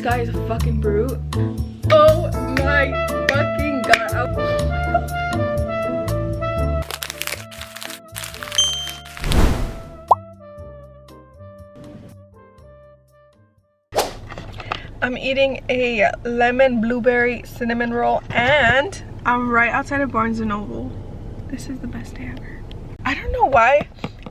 This guy is a fucking brute. Oh my fucking god. Oh my god. I'm eating a lemon blueberry cinnamon roll and I'm right outside of Barnes & Noble. This is the best day ever. I don't know why.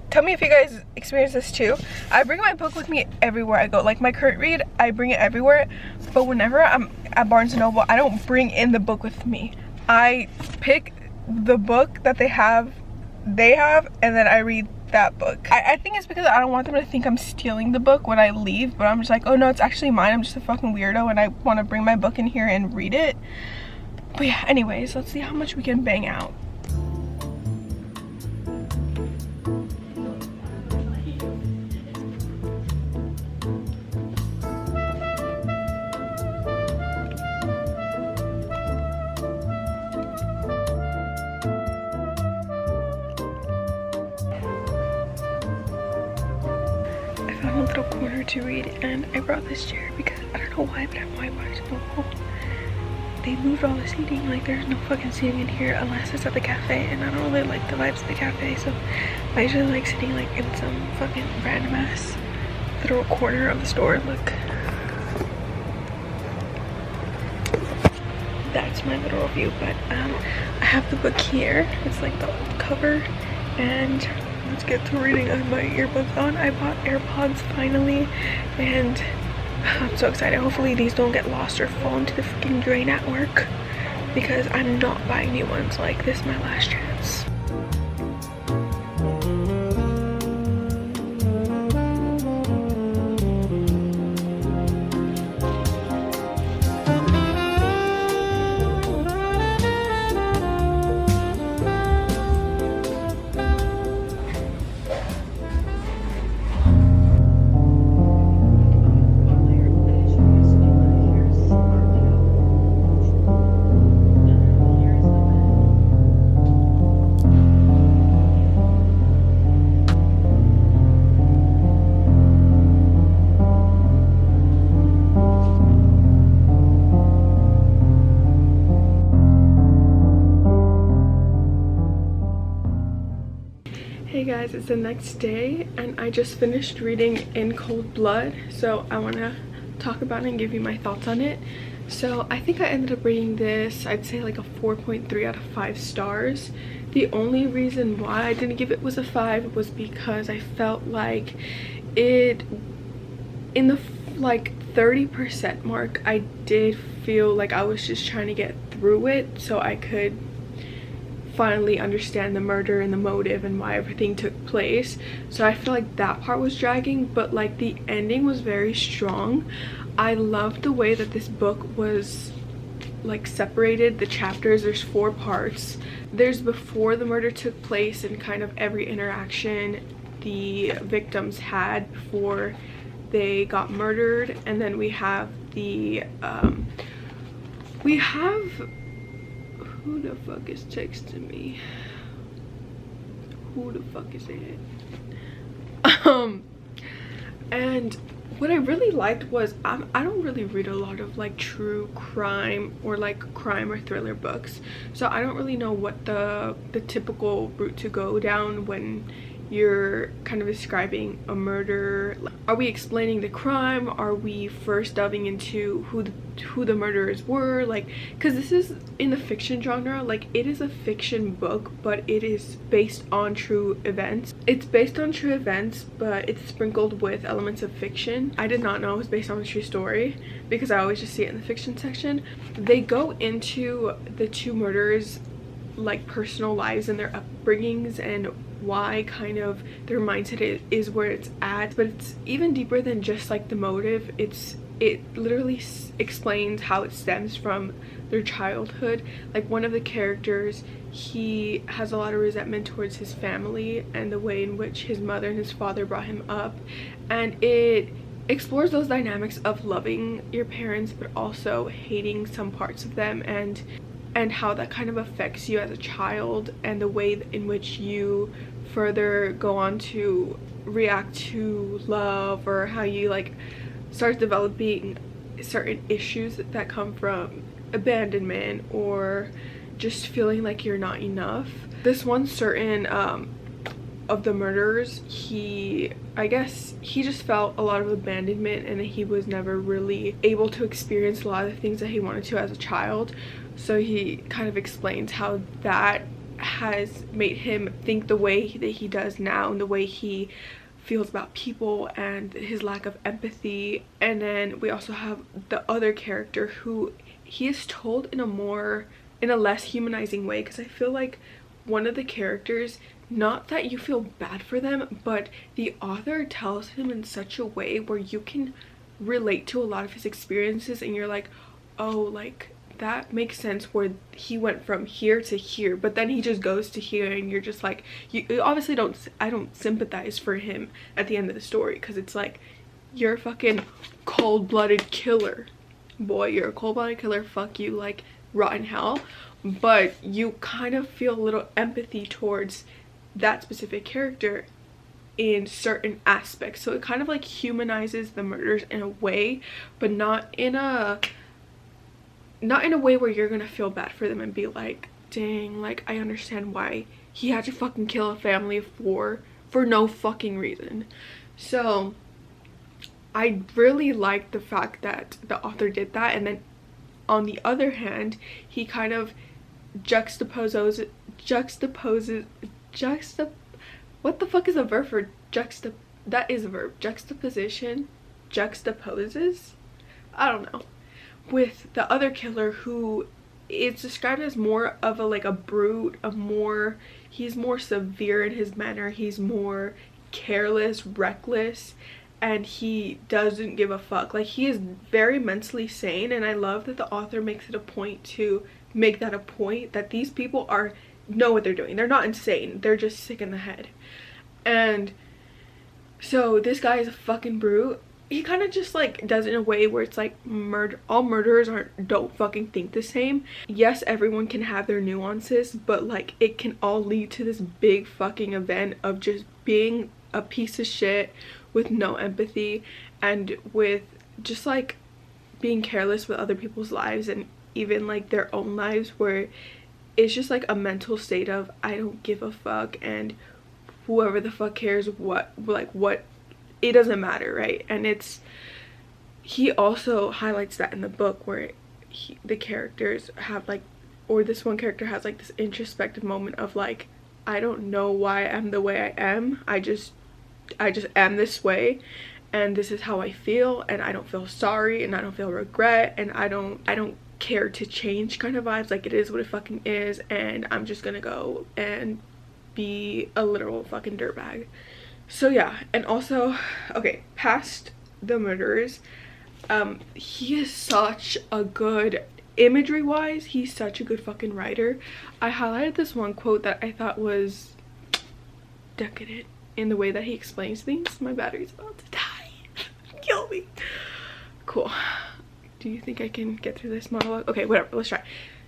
Tell me if you guys experience this too. I bring my book with me everywhere I go. Like my current read, I bring it everywhere. But whenever I'm at Barnes & Noble, I don't bring in the book with me. I pick the book that they have, and then I read that book. I think it's because I don't want them to think I'm stealing the book when I leave, but I'm just like, oh no, it's actually mine. I'm just a fucking weirdo and I want to bring my book in here and read it. But yeah, anyways, let's see how much we can bang out. A little corner to read, and I brought this chair because I don't know why, but I'm white Barnes & Noble. They moved all the seating. Like there's no fucking seating in here unless it's at the cafe, and I don't really like the vibes of the cafe, so I usually like sitting like in some fucking random ass little corner of the store. Look, that's my literal view. But I have the book here. It's like the old cover, and let's get to reading. I have my earbuds on. I bought AirPods finally, and I'm so excited. Hopefully these don't get lost or fall into the freaking drain at work, because I'm not buying new ones. Like, this is my last chance. Hey guys, it's the next day and I just finished reading In Cold Blood, so I want to talk about it and give you my thoughts on it. So I think I ended up rating this, I'd say like a 4.3 out of 5 stars. The only reason why I didn't give it was a 5 was because I felt like it, in the like 30% mark, I did feel like I was just trying to get through it so I could finally understand the murder and the motive and why everything took place. So I feel like that part was dragging, but like the ending was very strong. I loved the way that this book was like separated, the chapters. There's 4 parts. There's before the murder took place and kind of every interaction the victims had before they got murdered, and then we have the who the fuck is texting me? Who the fuck is it? And what I really liked was I don't really read a lot of like true crime or like crime or thriller books, so I don't really know what the typical route to go down when you're kind of describing a murder. Are we explaining the crime? Are we first delving into who the murderers were? Like, because this is in the fiction genre, like it is a fiction book, but it is based on true events. It's based on true events, but it's sprinkled with elements of fiction. I did not know it was based on a true story because I always just see it in the fiction section. They go into the 2 murderers like personal lives and their upbringings and why kind of their mindset is where it's at, but it's even deeper than just like the motive. It literally explains how it stems from their childhood. Like one of the characters, he has a lot of resentment towards his family and the way in which his mother and his father brought him up, and it explores those dynamics of loving your parents but also hating some parts of them, and how that kind of affects you as a child, and the way in which you further go on to react to love, or how you like start developing certain issues that come from abandonment or just feeling like you're not enough. This one certain of the murderers, I guess he just felt a lot of abandonment and he was never really able to experience a lot of the things that he wanted to as a child. So he kind of explains how that has made him think the way that he does now and the way he feels about people and his lack of empathy. And then we also have the other character who he is told in a less humanizing way, because I feel like one of the characters, not that you feel bad for them, but the author tells him in such a way where you can relate to a lot of his experiences and you're like, oh, like that makes sense where he went from here to here, but then he just goes to here and you're just like, you obviously I don't sympathize for him at the end of the story, because it's like, you're a fucking cold-blooded killer, boy, you're a cold-blooded killer, fuck you, like rotten hell. But you kind of feel a little empathy towards that specific character in certain aspects, so it kind of like humanizes the murders in a way, but not in a way where you're gonna feel bad for them and be like, dang, like I understand why he had to fucking kill a family of 4 for no fucking reason. So I really like the fact that the author did that. And then on the other hand, he kind of juxtaposes what the fuck is a verb for that is a verb, juxtaposition, juxtaposes, I don't know, with the other killer, who is described as more of a brute, he's more severe in his manner, he's more careless, reckless, and he doesn't give a fuck. Like, he is very mentally sane, and I love that the author makes it a point to make that a point, that these people know what they're doing. They're not insane, they're just sick in the head. And so this guy is a fucking brute. He kind of just like does it in a way where it's like, all murderers don't fucking think the same. Yes, everyone can have their nuances, but like it can all lead to this big fucking event of just being a piece of shit with no empathy, and with just like being careless with other people's lives and even like their own lives, where it's just like a mental state of I don't give a fuck, and whoever the fuck cares what it doesn't matter, right? And he also highlights that in the book, where the characters have like, or this one character has like this introspective moment of like, I don't know why I'm the way I am, I just am this way, and this is how I feel, and I don't feel sorry, and I don't feel regret, and I don't care to change kind of vibes. Like, it is what it fucking is, and I'm just gonna go and be a literal fucking dirtbag. So yeah. And also, okay, past the murderers, he is such a good, imagery wise, he's such a good fucking writer. I highlighted this one quote that I thought was decadent in the way that he explains things. My battery's about to die. Kill me. Cool. Do you think I can get through this monologue? Okay, whatever, let's try.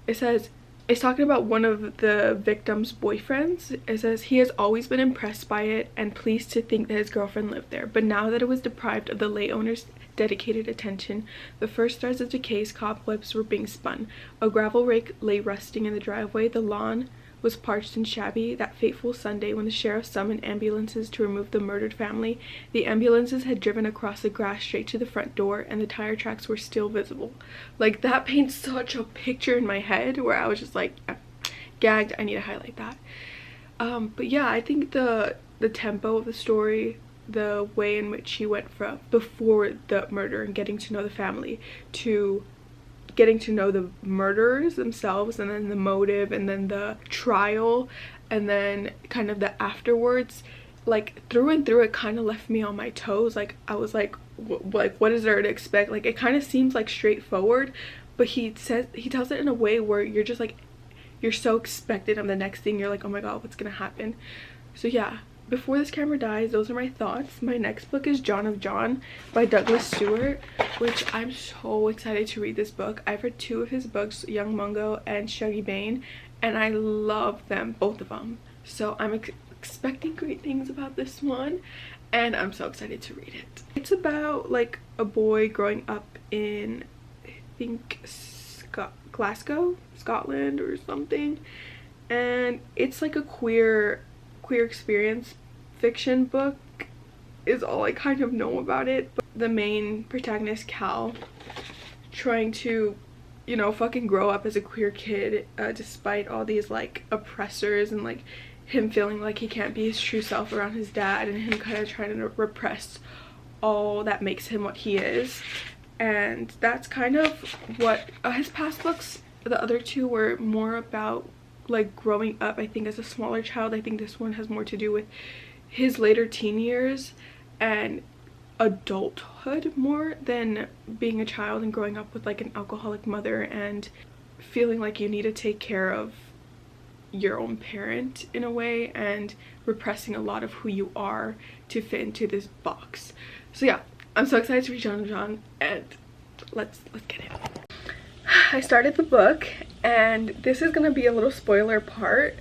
It says, it's talking about one of the victim's boyfriends. It says, he has always been impressed by it and pleased to think that his girlfriend lived there, but now that it was deprived of the late owner's dedicated attention, the first threads of decay's cobwebs were being spun. A gravel rake lay rusting in the driveway. The lawn was parched and shabby. That fateful Sunday when the sheriff summoned ambulances to remove the murdered family, the ambulances had driven across the grass straight to the front door, and the tire tracks were still visible. Like, that paints such a picture in my head where I was just like, gagged, I need to highlight that. But yeah, I think the tempo of the story, the way in which he went from before the murder and getting to know the family to getting to know the murderers themselves, and then the motive, and then the trial, and then kind of the afterwards, like through and through, it kind of left me on my toes. Like, I was like, what is there to expect? Like, it kind of seems like straightforward, but he tells it in a way where you're just like, you're so expectant of the next thing. You're like, oh my god, what's gonna happen? So yeah, before this camera dies, those are my thoughts. My next book is John of John by Douglas Stewart, which I'm so excited to read this book. I've read 2 of his books, Young Mungo and Shuggie Bain, and I love them, both of them. So I'm expecting great things about this one, and I'm so excited to read it. It's about like a boy growing up in, I think, Glasgow, Scotland or something, and it's like a queer experience fiction book is all I kind of know about it. But the main protagonist, Cal, trying to, you know, fucking grow up as a queer kid despite all these like oppressors, and like him feeling like he can't be his true self around his dad, and him kind of trying to repress all that makes him what he is. And that's kind of what his past books, the other two, were more about like growing up, I think, as a smaller child. I think this one has more to do with his later teen years and adulthood more than being a child and growing up with like an alcoholic mother and feeling like you need to take care of your own parent in a way, and repressing a lot of who you are to fit into this box. So yeah, I'm so excited to read John John, and let's get it. I started the book, and this is gonna be a little spoiler part,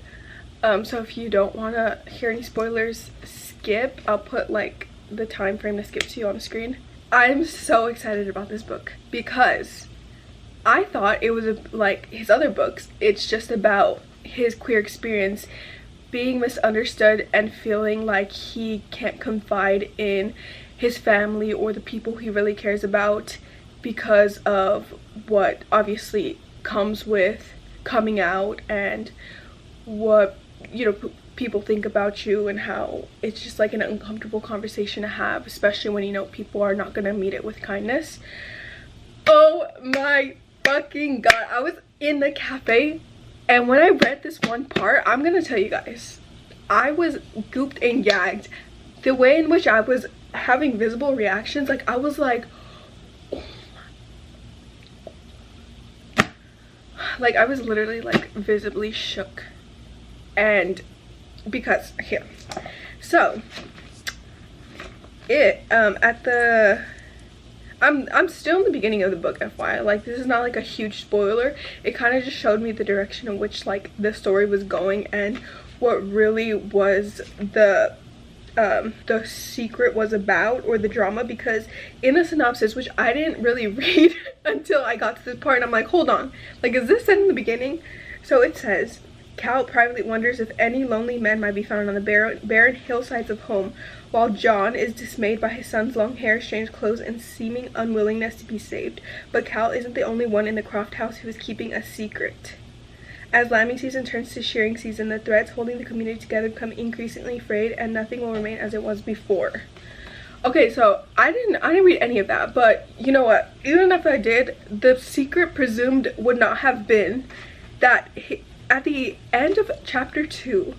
so if you don't want to hear any spoilers, skip. I'll put like the time frame to skip to you on the screen. I'm so excited about this book because I thought it was like his other books. It's just about his queer experience, being misunderstood and feeling like he can't confide in his family or the people he really cares about because of what obviously comes with coming out, and what, you know, people think about you, and how it's just like an uncomfortable conversation to have, especially when you know people are not gonna meet it with kindness. Oh my fucking god, I was in the cafe, and when I read this one part, I'm gonna tell you guys, I was gooped and gagged. The way in which I was having visible reactions, like I was like, oh my. Like I was literally like visibly shook. And because here, so it at the I'm still in the beginning of the book, FYI. Like, this is not like a huge spoiler. It kind of just showed me the direction in which like the story was going, and what really was the secret was about, or the drama. Because in the synopsis, which I didn't really read until I got to this part, and I'm like, hold on, like, is this said in the beginning? So it says, Cal privately wonders if any lonely men might be found on the barren hillsides of home, while John is dismayed by his son's long hair, strange clothes, and seeming unwillingness to be saved. But Cal isn't the only one in the Croft house who is keeping a secret. As lambing season turns to shearing season, the threads holding the community together become increasingly frayed, and nothing will remain as it was before. Okay, so I didn't read any of that, but you know what? Even if I did, the secret presumed would not have been that at the end of chapter 2,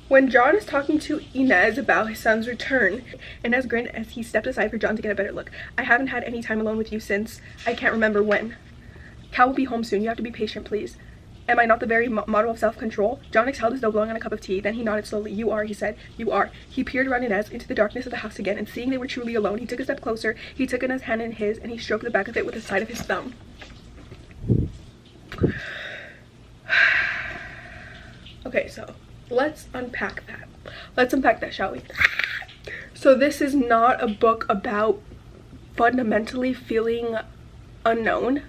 when John is talking to Inez about his son's return, Inez grinned as he stepped aside for John to get a better look. I haven't had any time alone with you since I can't remember when. Cal will be home soon. You have to be patient, please. Am I not the very model of self-control? John exhaled as though blowing on a cup of tea. Then he nodded slowly. You are, he said. You are. He peered around Inez into the darkness of the house again, and seeing they were truly alone, he took a step closer. He took Inez's hand in his, and he stroked the back of it with the side of his thumb. Okay, so let's unpack that. Let's unpack that, shall we? So this is not a book about fundamentally feeling unknown,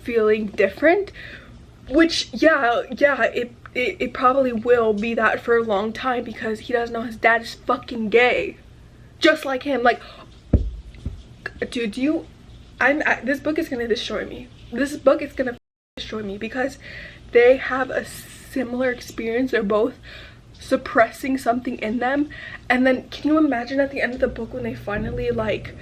feeling different, which it probably will be that for a long time, because he doesn't know his dad is fucking gay, just like him. Like, dude, this book is gonna destroy me. This book is gonna destroy me because they have a similar experience. They're both suppressing something in them, and then can you imagine at the end of the book when they finally like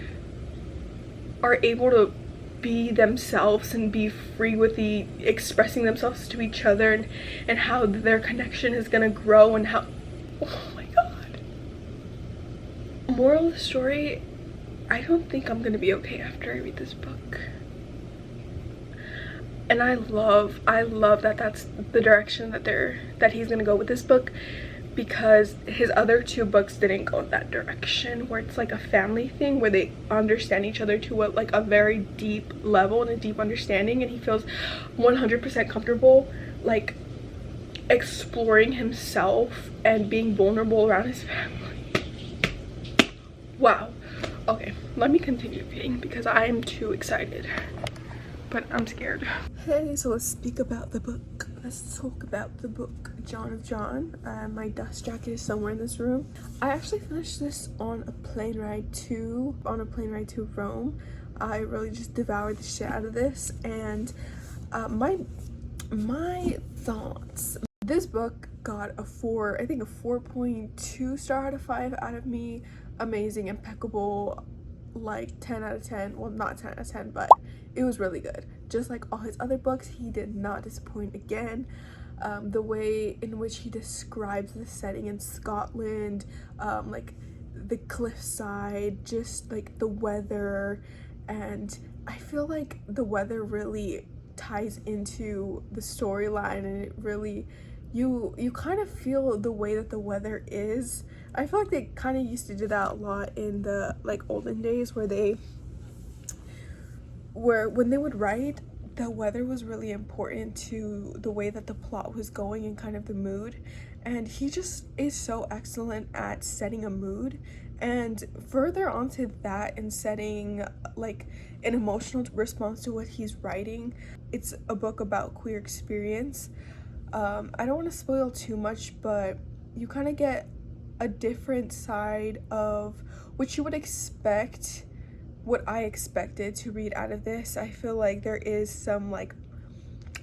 are able to be themselves and be free with the expressing themselves to each other, and how their connection is gonna grow, and how, oh my god. Moral of the story, I don't think I'm gonna be okay after I read this book. And I love that that's the direction that he's gonna go with this book, because his other two books didn't go in that direction, where it's like a family thing where they understand each other to like a very deep level and a deep understanding, and he feels 100% comfortable like exploring himself and being vulnerable around his family. Wow. Okay, let me continue reading because I am too excited, but I'm scared. Hey, so let's speak about the book. Let's talk about the book, John of John. My dust jacket is somewhere in this room. I actually finished this on a plane ride to Rome. I really just devoured the shit out of this, and my thoughts. This book got a 4.2 star out of 5 out of me. Amazing, impeccable, like 10 out of 10. Well, not 10 out of 10, but it was really good. Just like all his other books, he did not disappoint again. The way in which he describes the setting in Scotland, like the cliffside, just like the weather, and I feel like the weather really ties into the storyline, and it really, you kind of feel the way that the weather is. I feel like they kind of used to do that a lot in the like olden days, where when they would write, the weather was really important to the way that the plot was going and kind of the mood. And he just is so excellent at setting a mood, and further onto that, and setting like an emotional response to what he's writing. It's a book about queer experience. I don't want to spoil too much, but you kind of get a different side of what you would expect, what I expected to read out of this. I feel like there is some, like,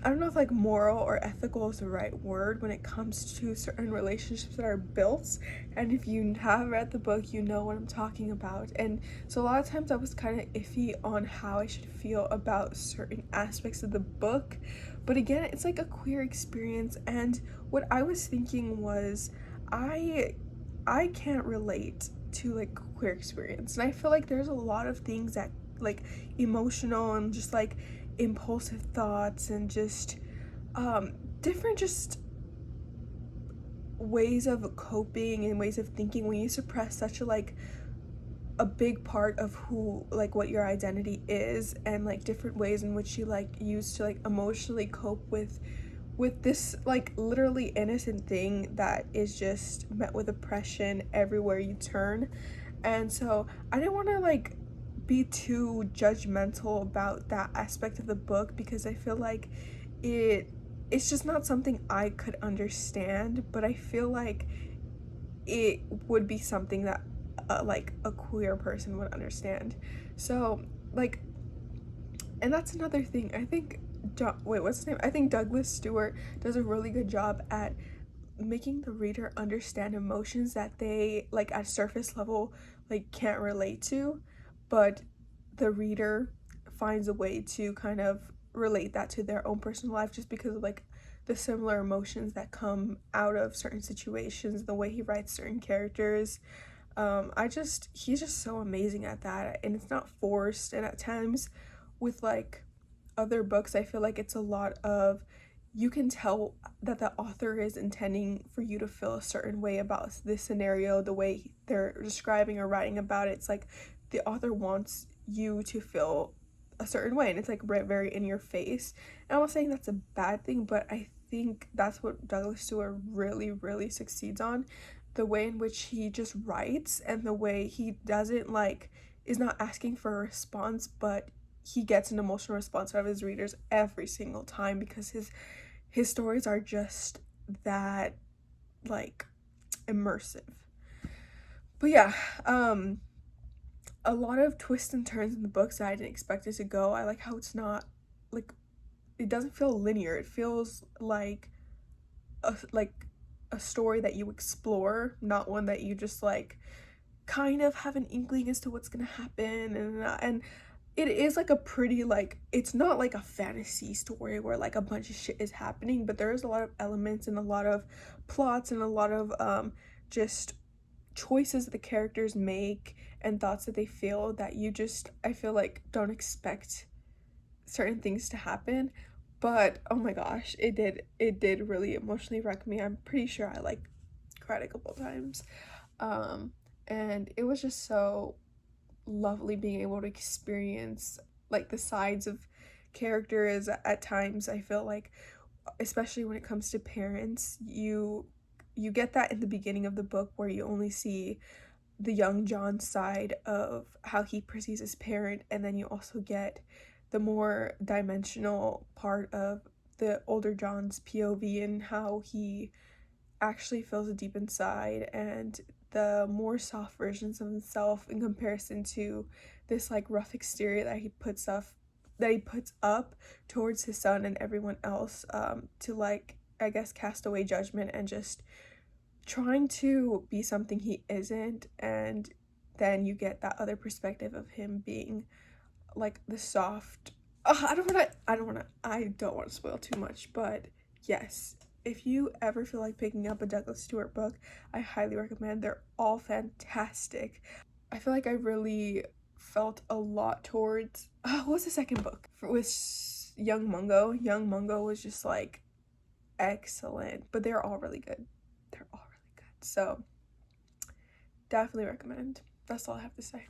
I don't know if like moral or ethical is the right word when it comes to certain relationships that are built, and if you have read the book, you know what I'm talking about. And so a lot of times I was kind of iffy on how I should feel about certain aspects of the book, but again, it's like a queer experience, and what I was thinking was, I can't relate to like queer experience, and I feel like there's a lot of things that like emotional and just like impulsive thoughts and just different just ways of coping and ways of thinking when you suppress such a big part of who, like, what your identity is, and like different ways in which you like use to like emotionally cope with this like literally innocent thing that is just met with oppression everywhere you turn. And so I didn't want to like be too judgmental about that aspect of the book, because I feel like it's just not something I could understand, but I feel like it would be something that like a queer person would understand. So like, and that's another thing. I think what's his name? I think Douglas Stewart does a really good job at making the reader understand emotions that they like at surface level like can't relate to, but the reader finds a way to kind of relate that to their own personal life, just because of like the similar emotions that come out of certain situations, the way he writes certain characters. He's just so amazing at that, and it's not forced. And at times with like other books, I feel like it's a lot of, you can tell that the author is intending for you to feel a certain way about this scenario, the way they're describing or writing about it. It's like the author wants you to feel a certain way, and it's like very in your face. And I'm not saying that's a bad thing, but I think that's what Douglas Stewart really succeeds on, the way in which he just writes, and the way he doesn't like, is not asking for a response, but he gets an emotional response out of his readers every single time, because his stories are just that like immersive. But yeah, a lot of twists and turns in the books that I didn't expect it to go. I like how it's not like, it doesn't feel linear. It feels like a story that you explore, not one that you just like kind of have an inkling as to what's gonna happen. And it is like a pretty, like, it's not like a fantasy story where like a bunch of shit is happening, but there is a lot of elements and a lot of plots and a lot of just choices that the characters make and thoughts that they feel that you just, I feel like, don't expect certain things to happen. But oh my gosh, it did really emotionally wreck me. I'm pretty sure I like cried a couple times. And it was just so lovely being able to experience like the sides of characters. At times I feel like especially when it comes to parents. You get that in the beginning of the book where you only see the young John side of how he perceives his parent, and then you also get the more dimensional part of the older John's POV and how he actually feels it deep inside, and the more soft versions of himself in comparison to this like rough exterior that he puts up towards his son and everyone else, to like, I guess, cast away judgment and just trying to be something he isn't. And then you get that other perspective of him being like the soft, I don't want to spoil too much, but yes, if you ever feel like picking up a Douglas Stewart book, I highly recommend. They're all fantastic. I feel like I really felt a lot towards what was the second book with Young Mungo. Young Mungo was just like excellent, but they're all really good. They're all really good. So definitely recommend. That's all I have to say.